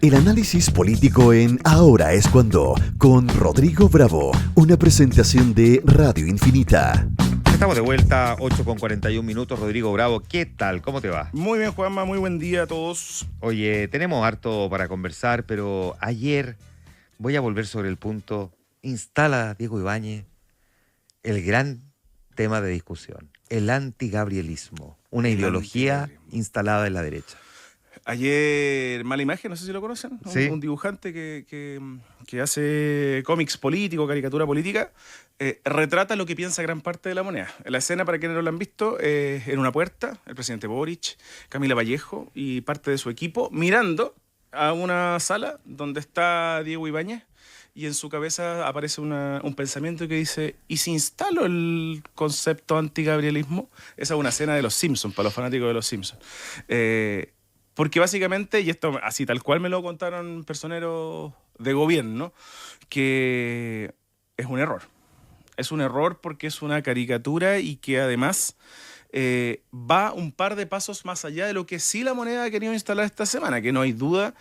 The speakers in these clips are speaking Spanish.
El análisis político en Ahora es Cuando, con Rodrigo Bravo, una presentación de Radio Infinita. Estamos de vuelta, 8:41 minutos. Rodrigo Bravo, ¿qué tal? ¿Cómo te va? Muy bien, Juanma, muy buen día a todos. Oye, tenemos harto para conversar, pero ayer voy a volver sobre el punto. Instala Diego Ibáñez el gran tema de discusión, el antigabrielismo, una ideología instalada en la derecha. Ayer, Mala Imagen, no sé si lo conocen, ¿Sí? un dibujante que hace cómics políticos, caricatura política, retrata lo que piensa gran parte de la moneda. En la escena, para quienes no lo han visto, en una puerta, el presidente Boric, Camila Vallejo y parte de su equipo, mirando a una sala donde está Diego Ibáñez, y en su cabeza aparece un pensamiento que dice: ¿y si instalo el concepto antigabrielismo? Esa es una escena de Los Simpsons, para los fanáticos de Los Simpsons. Porque básicamente, y esto así tal cual me lo contaron personeros de gobierno, que es un error. Es un error porque es una caricatura y que además va un par de pasos más allá de lo que sí la moneda ha querido instalar esta semana, que no hay duda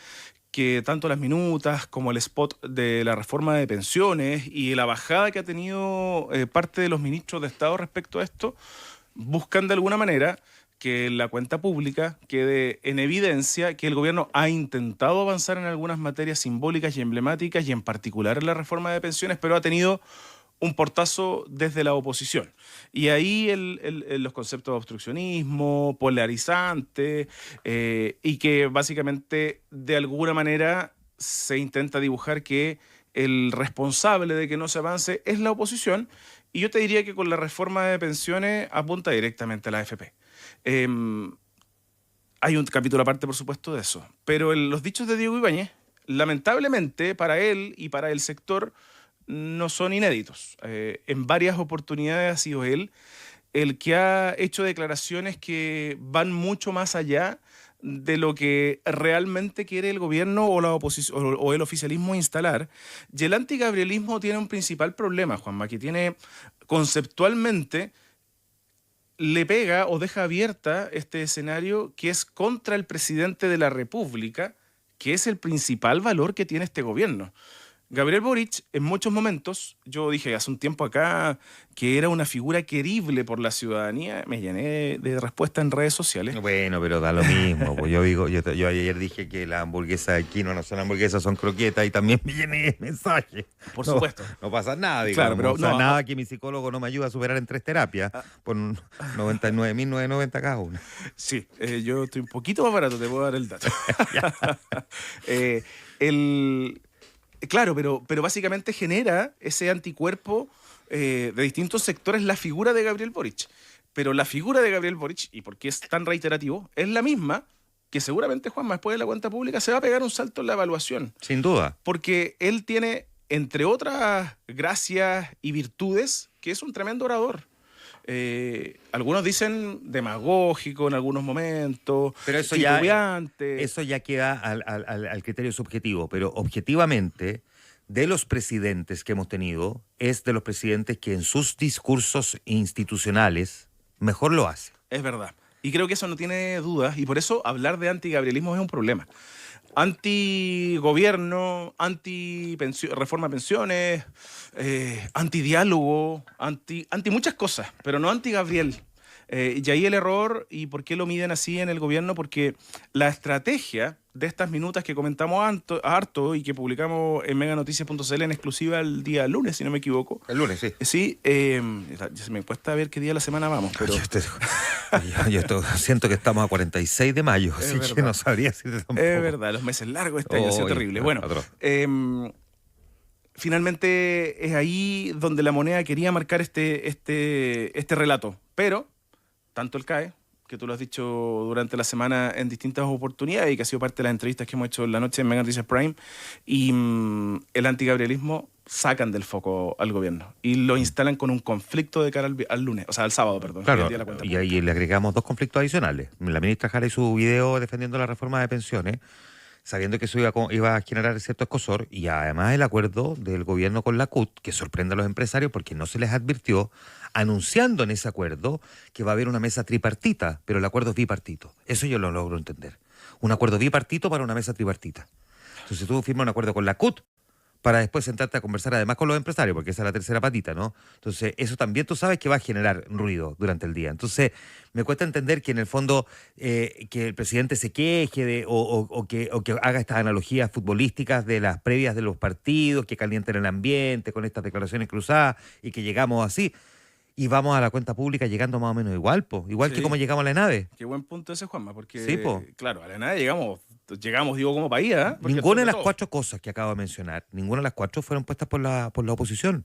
que tanto las minutas como el spot de la reforma de pensiones y la bajada que ha tenido parte de los ministros de Estado respecto a esto, buscan de alguna manera que la cuenta pública quede en evidencia que el gobierno ha intentado avanzar en algunas materias simbólicas y emblemáticas, y en particular en la reforma de pensiones, pero ha tenido un portazo desde la oposición. Y ahí los conceptos de obstruccionismo, polarizante, y que básicamente de alguna manera se intenta dibujar que el responsable de que no se avance es la oposición, y yo te diría que con la reforma de pensiones apunta directamente a la AFP. Hay un capítulo aparte, por supuesto, de eso. Pero los dichos de Diego Ibáñez, lamentablemente, para él y para el sector, no son inéditos. En varias oportunidades ha sido él el que ha hecho declaraciones que van mucho más allá de lo que realmente quiere el gobierno o la oposición o el oficialismo instalar. Y el antigabrielismo tiene un principal problema, Juanma, que tiene conceptualmente, le pega o deja abierta este escenario que es contra el presidente de la República, que es el principal valor que tiene este gobierno. Gabriel Boric, en muchos momentos, yo dije hace un tiempo acá que era una figura querible por la ciudadanía, me llené de respuestas en redes sociales. Bueno, pero da lo mismo. Pues yo ayer dije que las hamburguesas de Quino no son hamburguesas, son croquetas, y también me llené de mensajes. Por supuesto. No pasa nada, Claro, digamos. pero Nada que mi psicólogo no me ayude a superar en 3 terapias por 99.990 cada una. Sí, yo estoy un poquito más barato, te puedo dar el dato. Claro, pero básicamente genera ese anticuerpo de distintos sectores la figura de Gabriel Boric. Pero la figura de Gabriel Boric, y por qué es tan reiterativo, es la misma que seguramente, Juanma, después de la cuenta pública se va a pegar un salto en la evaluación. Sin duda. Porque él tiene, entre otras gracias y virtudes, que es un tremendo orador. Algunos dicen demagógico en algunos momentos, pero eso ya queda al criterio subjetivo, pero objetivamente, de los presidentes que hemos tenido, es de los presidentes que en sus discursos institucionales mejor lo hace. Es verdad. Y creo que eso no tiene dudas, y por eso hablar de antigabrielismo es un problema. Antigobierno, reforma de pensiones, antidiálogo, anti muchas cosas, pero no anti-Gabriel. Y ahí el error, ¿y por qué lo miden así en el gobierno? Porque la estrategia de estas minutas que comentamos harto y que publicamos en meganoticias.cl en exclusiva el día lunes, si no me equivoco. El lunes, sí. Sí, se me cuesta ver qué día de la semana vamos, pero... Yo siento que estamos a 46 de mayo, así que no sabría decirte tampoco. Es verdad, los meses largos este año ha sido terrible. Bueno, finalmente es ahí donde la moneda quería marcar este relato, pero tanto el CAE, que tú lo has dicho durante la semana en distintas oportunidades y que ha sido parte de las entrevistas que hemos hecho en la noche en Mega Noticias Prime, y el antigabrielismo sacan del foco al gobierno y lo instalan con un conflicto de cara al lunes, o sea, al sábado, perdón. Claro, y ahí le agregamos 2 conflictos adicionales. La ministra Jara y su video defendiendo la reforma de pensiones, sabiendo que eso iba a generar cierto escozor, y además el acuerdo del gobierno con la CUT, que sorprende a los empresarios porque no se les advirtió, anunciando en ese acuerdo que va a haber una mesa tripartita, pero el acuerdo es bipartito. Eso yo lo logro entender. Un acuerdo bipartito para una mesa tripartita. Entonces tú firmas un acuerdo con la CUT para después sentarte a conversar además con los empresarios, porque esa es la tercera patita, ¿no? Entonces, eso también tú sabes que va a generar ruido durante el día. Entonces, me cuesta entender que en el fondo que el presidente se queje o que haga estas analogías futbolísticas de las previas de los partidos, que calienten el ambiente con estas declaraciones cruzadas y que llegamos así. Y vamos a la cuenta pública llegando más o menos igual, po. Igual Sí. que como llegamos a la nave. Qué buen punto ese, Juanma, porque, Sí, po. claro, a la nada llegamos, digo, como país, ¿eh? Porque Ninguna de después las todo. 4 cosas que acabo de mencionar, ninguna de las 4 fueron puestas por la oposición.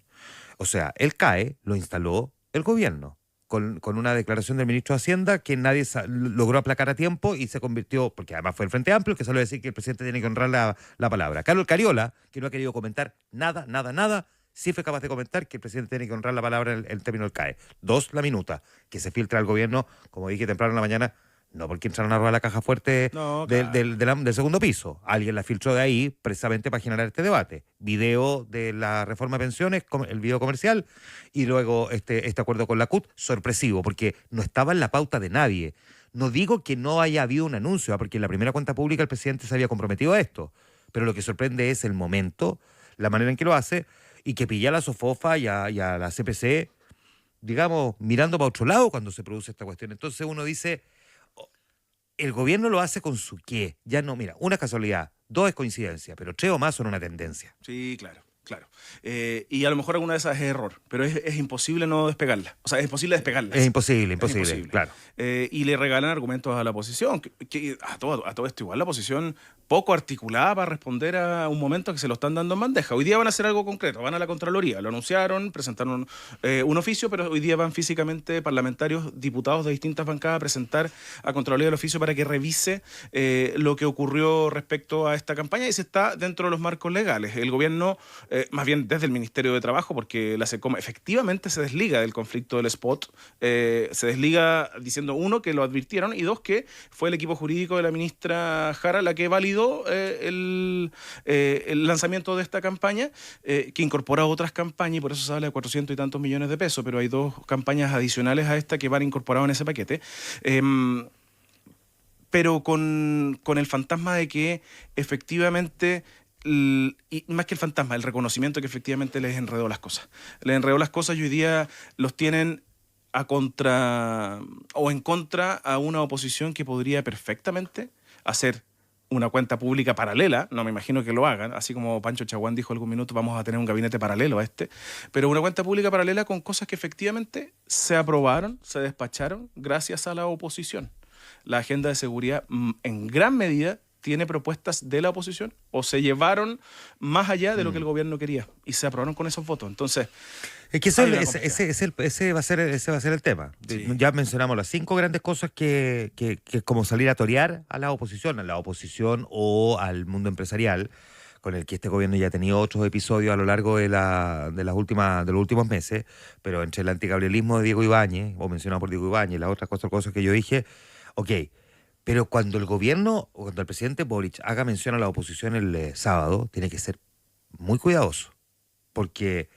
O sea, el CAE lo instaló el gobierno, con una declaración del ministro de Hacienda que nadie logró aplacar a tiempo y se convirtió, porque además fue el Frente Amplio, que salió a decir que el presidente tiene que honrar la palabra. Carlos Cariola, que no ha querido comentar nada, sí fue capaz de comentar que el presidente tiene que honrar la palabra en el término del CAE. 2, la minuta, que se filtra al gobierno, como dije temprano en la mañana, no porque entraron a robar la caja fuerte No, del, claro. del segundo piso. Alguien la filtró de ahí precisamente para generar este debate. Video de la reforma de pensiones, el video comercial, y luego este acuerdo con la CUT, sorpresivo, porque no estaba en la pauta de nadie. No digo que no haya habido un anuncio, porque en la primera cuenta pública el presidente se había comprometido a esto, pero lo que sorprende es el momento, la manera en que lo hace, y que pilla a la SOFOFA y a la CPC, digamos, mirando para otro lado cuando se produce esta cuestión. Entonces uno dice, el gobierno lo hace con su qué. Ya no, mira, una es casualidad, 2 es coincidencia, pero 3 o más son una tendencia. Sí, claro. Y a lo mejor alguna de esas es error, pero es imposible no despegarla. O sea, es imposible despegarlas. Es imposible, imposible. claro. Y le regalan argumentos a la oposición, que a todo esto igual la oposición poco articulada para responder a un momento que se lo están dando en bandeja. Hoy día van a hacer algo concreto, van a la Contraloría, lo anunciaron, presentaron un oficio, pero hoy día van físicamente parlamentarios, diputados de distintas bancadas a presentar a Contraloría el oficio para que revise lo que ocurrió respecto a esta campaña y si está dentro de los marcos legales. El gobierno, más bien desde el Ministerio de Trabajo, porque la SECOM efectivamente se desliga del conflicto del spot, se desliga diciendo, uno, que lo advirtieron, y dos, que fue el equipo jurídico de la ministra Jara la que validó el lanzamiento de esta campaña, que incorpora otras campañas, y por eso se habla de 400 y tantos millones de pesos, pero hay 2 campañas adicionales a esta que van incorporadas en ese paquete. Pero con el fantasma de que efectivamente, y más que el fantasma, el reconocimiento que efectivamente les enredó las cosas. Les enredó las cosas y hoy día los tienen en contra a una oposición que podría perfectamente hacer una cuenta pública paralela, no me imagino que lo hagan, así como Pancho Chaguán dijo algún minuto, vamos a tener un gabinete paralelo a este, pero una cuenta pública paralela con cosas que efectivamente se aprobaron, se despacharon gracias a la oposición. La agenda de seguridad en gran medida tiene propuestas de la oposición o se llevaron más allá de lo que el gobierno quería y se aprobaron con esos votos. Entonces, es que ese va a ser el tema. Sí. Ya mencionamos las 5 grandes cosas que como salir a torear a la oposición o al mundo empresarial, con el que este gobierno ya ha tenido otros episodios a lo largo de los últimos meses, pero entre el antigabrielismo de Diego Ibáñez, o mencionado por Diego Ibáñez, las otras 4 cosas que yo dije, ok, pero cuando el presidente Boric haga mención a la oposición el sábado, tiene que ser muy cuidadoso, porque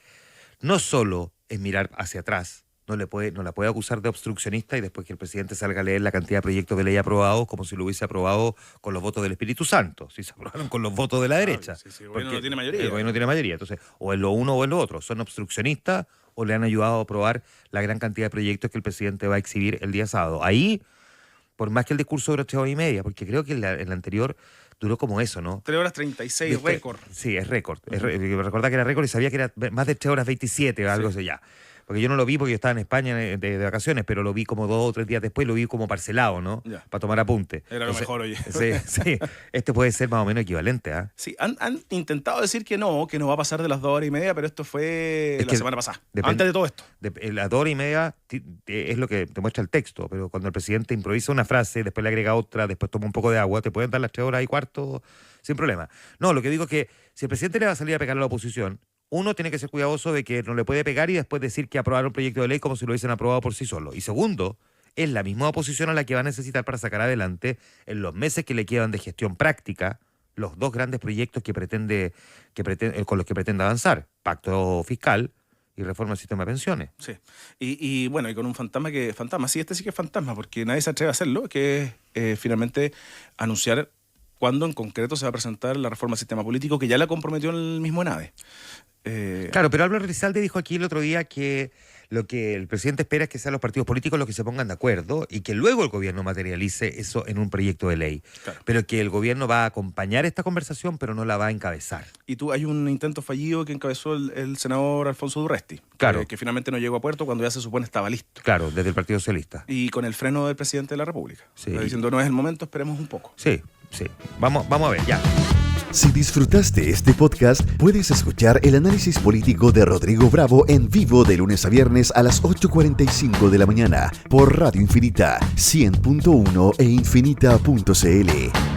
no solo es mirar hacia atrás, no la puede acusar de obstruccionista y después que el presidente salga a leer la cantidad de proyectos de ley aprobados como si lo hubiese aprobado con los votos del Espíritu Santo, si se aprobaron con los votos de la derecha. Sí, el gobierno no tiene mayoría. El gobierno no tiene mayoría. Entonces, o en lo uno o en lo otro. Son obstruccionistas o le han ayudado a aprobar la gran cantidad de proyectos que el presidente va a exhibir el día sábado. Ahí, por más que el discurso duró 3 horas y media, porque creo que el anterior duró como eso, ¿no? 3 horas 36, récord. Sí, es récord. Recordaba que era récord y sabía que era más de 3 horas 27 o algo así ya. Porque yo no lo vi porque yo estaba en España de vacaciones, pero lo vi como 2 o 3 días después, lo vi como parcelado, ¿no? Ya. Para tomar apunte. Era lo mejor, oye. Sí. Este puede ser más o menos equivalente, ¿ah? Sí, han intentado decir que no va a pasar de las 2 horas y media, pero esto fue Es la que semana pasada, depende- antes de todo esto. Las 2 horas y media es lo que te muestra el texto, pero cuando el presidente improvisa una frase, después le agrega otra, después toma un poco de agua, te pueden dar las 3 horas y cuarto sin problema. No, lo que digo es que si el presidente le va a salir a pegar a la oposición, uno tiene que ser cuidadoso de que no le puede pegar y después decir que aprobaron un proyecto de ley como si lo hubiesen aprobado por sí solo. Y segundo, es la misma oposición a la que va a necesitar para sacar adelante en los meses que le quedan de gestión práctica los 2 grandes proyectos con los que pretende avanzar: pacto fiscal y reforma del sistema de pensiones. Sí. Y bueno, y con un fantasma sí que es fantasma, porque nadie se atreve a hacerlo, que es finalmente anunciar cuándo en concreto se va a presentar la reforma al sistema político, que ya la comprometió el mismo ENADE. Claro, pero Álvaro Elizalde dijo aquí el otro día que lo que el presidente espera es que sean los partidos políticos los que se pongan de acuerdo y que luego el gobierno materialice eso en un proyecto de ley. Claro. Pero que el gobierno va a acompañar esta conversación, pero no la va a encabezar. Y hay un intento fallido que encabezó el senador Alfonso Durresti, Claro. que finalmente no llegó a puerto cuando ya se supone estaba listo. Claro, desde el Partido Socialista. Y con el freno del presidente de la República. Sí. Está diciendo, no es el momento, esperemos un poco. Sí. Vamos a ver, ya. Si disfrutaste este podcast, puedes escuchar el análisis político de Rodrigo Bravo en vivo de lunes a viernes a las 8:45 de la mañana por Radio Infinita 100.1 e infinita.cl.